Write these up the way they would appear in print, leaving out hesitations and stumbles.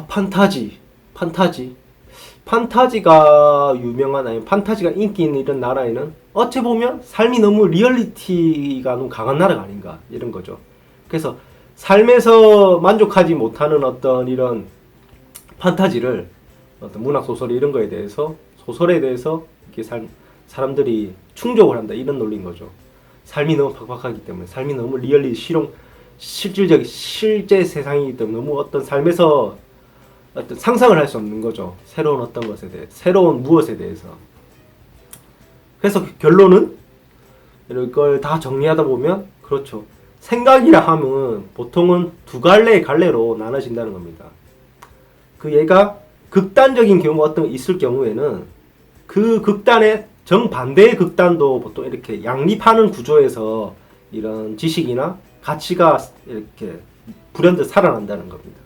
판타지. 판타지가 유명한, 아니 판타지가 인기 있는 이런 나라에는 어찌 보면 삶이 너무 리얼리티가 너무 강한 나라가 아닌가 이런 거죠. 그래서 삶에서 만족하지 못하는 어떤 이런 판타지를, 어떤 문학 소설 이런 거에 대해서, 소설에 대해서 이렇게 사람들이 충족을 한다 이런 논리인 거죠. 삶이 너무 팍팍하기 때문에, 삶이 너무 실질적 실제 세상이기 때문에 너무 어떤 삶에서 어떤 상상을 할 수 없는 거죠. 새로운 어떤 것에 대해, 새로운 무엇에 대해서. 그래서 결론은 이런 걸 다 정리하다 보면, 그렇죠. 생각이라 하면 보통은 두 갈래의 갈래로 나눠진다는 겁니다. 그 얘가 극단적인 경우 어떤 있을 경우에는 그 극단의 정반대의 극단도 보통 이렇게 양립하는 구조에서 이런 지식이나 가치가 이렇게 불현듯 살아난다는 겁니다.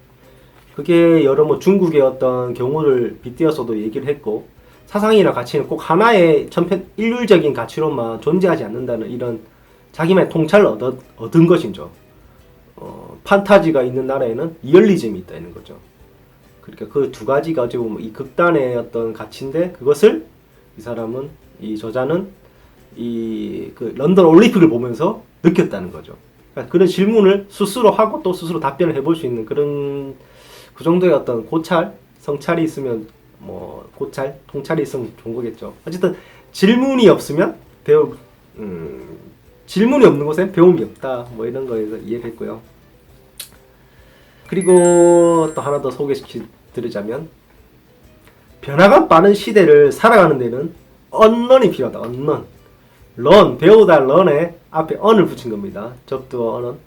그게 여러 중국의 어떤 경우를 빗대어서도 얘기를 했고, 사상이나 가치는 꼭 하나의 일률적인 가치로만 존재하지 않는다는 이런 자기만의 통찰을 얻은 것이죠. 판타지가 있는 나라에는 리얼리즘이 있다는 거죠. 그러니까 그 두 가지가 어찌 보면 이 극단의 어떤 가치인데, 그것을 이 저자는 그 런던 올림픽을 보면서 느꼈다는 거죠. 그러니까 그런 질문을 스스로 하고 또 스스로 답변을 해볼 수 있는 그런, 그 정도의 어떤 성찰이 있으면, 통찰이 있으면 좋은 거겠죠. 어쨌든 질문이 없으면 질문이 없는 곳엔 배움이 없다. 이런 거에서 이해를 했고요. 그리고 또 하나 더 소개시켜드리자면, 변화가 빠른 시대를 살아가는 데는 언런이 필요하다. 런, 배우다 런에 앞에 언을 붙인 겁니다. 접두어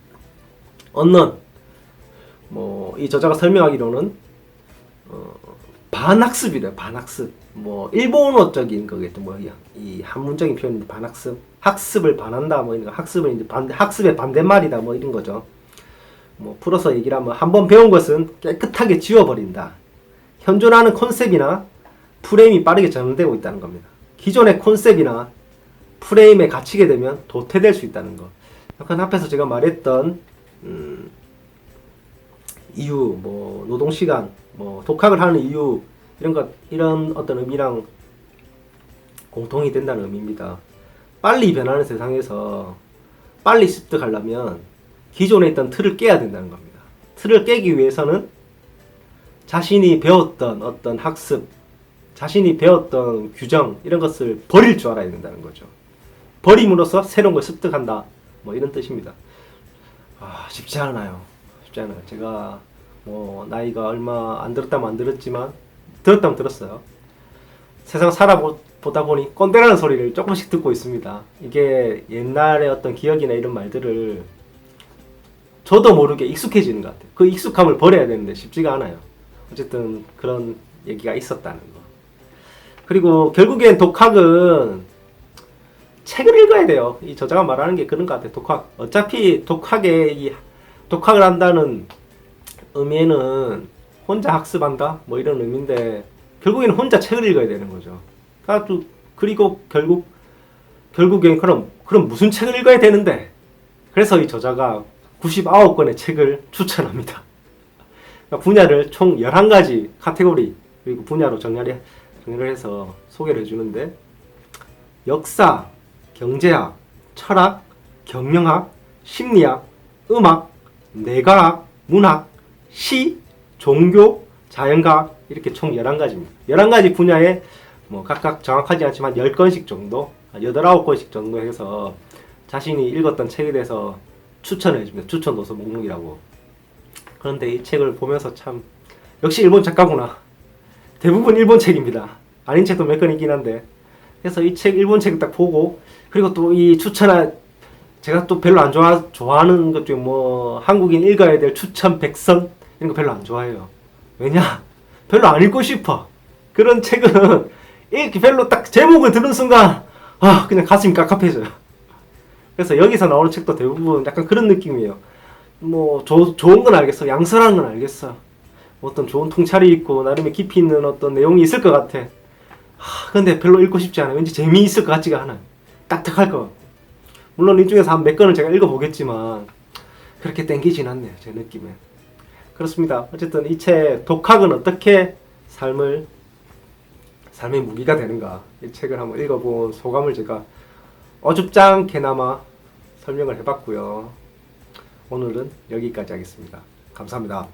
언런. 이 저자가 설명하기로는 반학습이래요. 반학습. 일본어적인 거겠죠. 이 한문적인 표현인데, 반학습. 학습을 반한다. 이런 거. 학습을 이제 학습의 반대말이다. 이런 거죠. 풀어서 얘기를 하면, 한번 배운 것은 깨끗하게 지워버린다. 현존하는 컨셉이나 프레임이 빠르게 전환되고 있다는 겁니다. 기존의 컨셉이나 프레임에 갇히게 되면 도태될 수 있다는 거. 약간 앞에서 제가 말했던 이유, 노동시간, 독학을 하는 이유, 이런 어떤 의미랑 공통이 된다는 의미입니다. 빨리 변하는 세상에서 빨리 습득하려면 기존에 있던 틀을 깨야 된다는 겁니다. 틀을 깨기 위해서는 자신이 배웠던 어떤 학습, 자신이 배웠던 규정, 이런 것을 버릴 줄 알아야 된다는 거죠. 버림으로써 새로운 걸 습득한다. 이런 뜻입니다. 쉽지 않아요. 제가 나이가 얼마 안 들었다면 안 들었지만, 들었다면 들었어요. 세상 살아보다 보니 꼰대라는 소리를 조금씩 듣고 있습니다. 이게 옛날의 어떤 기억이나 이런 말들을 저도 모르게 익숙해지는 것 같아요. 그 익숙함을 버려야 되는데 쉽지가 않아요. 어쨌든 그런 얘기가 있었다는 거. 그리고 결국엔 독학은 책을 읽어야 돼요. 이 저자가 말하는 게 그런 것 같아요. 독학. 어차피 독학을 한다는 의미에는 혼자 학습한다? 이런 의미인데, 결국에는 혼자 책을 읽어야 되는 거죠. 그리고 결국엔 그럼 무슨 책을 읽어야 되는데? 그래서 이 저자가 99권의 책을 추천합니다. 분야를 총 11가지 카테고리, 그리고 분야로 정리를 해서 소개를 해주는데, 역사, 경제학, 철학, 경영학, 심리학, 음악, 뇌과학, 문학, 시, 종교, 자연과학, 이렇게 총 11가지입니다. 11가지 분야에 각각 정확하지 않지만 10권씩 정도, 8, 9권씩 정도 해서 자신이 읽었던 책에 대해서 추천을 해줍니다. 추천 도서 목록이라고. 그런데 이 책을 보면서 참, 역시 일본 작가구나. 대부분 일본 책입니다. 아닌 책도 몇 권 있긴 한데. 그래서 이 일본 책을 딱 보고, 그리고 또 이 제가 또 별로 안 좋아하는 것 중에 한국인 읽어야 될 추천 100선? 이런 거 별로 안 좋아해요. 왜냐? 별로 안 읽고 싶어. 그런 책은 읽기 별로 딱 제목을 들은 순간, 그냥 가슴이 깝깝해져요. 그래서 여기서 나오는 책도 대부분 약간 그런 느낌이에요. 좋은 건 알겠어. 양설하는 건 알겠어. 어떤 좋은 통찰이 있고, 나름의 깊이 있는 어떤 내용이 있을 것 같아. 근데 별로 읽고 싶지 않아. 왠지 재미있을 것 같지가 않아. 딱딱할 것 같고. 물론 이 중에서 한 몇 권을 제가 읽어보겠지만, 그렇게 땡기진 않네요. 제 느낌에. 그렇습니다. 어쨌든 이 책 독학은 어떻게 삶의 무기가 되는가, 이 책을 한번 읽어본 소감을 제가 어줍잖게나마 설명을 해봤고요. 오늘은 여기까지 하겠습니다. 감사합니다.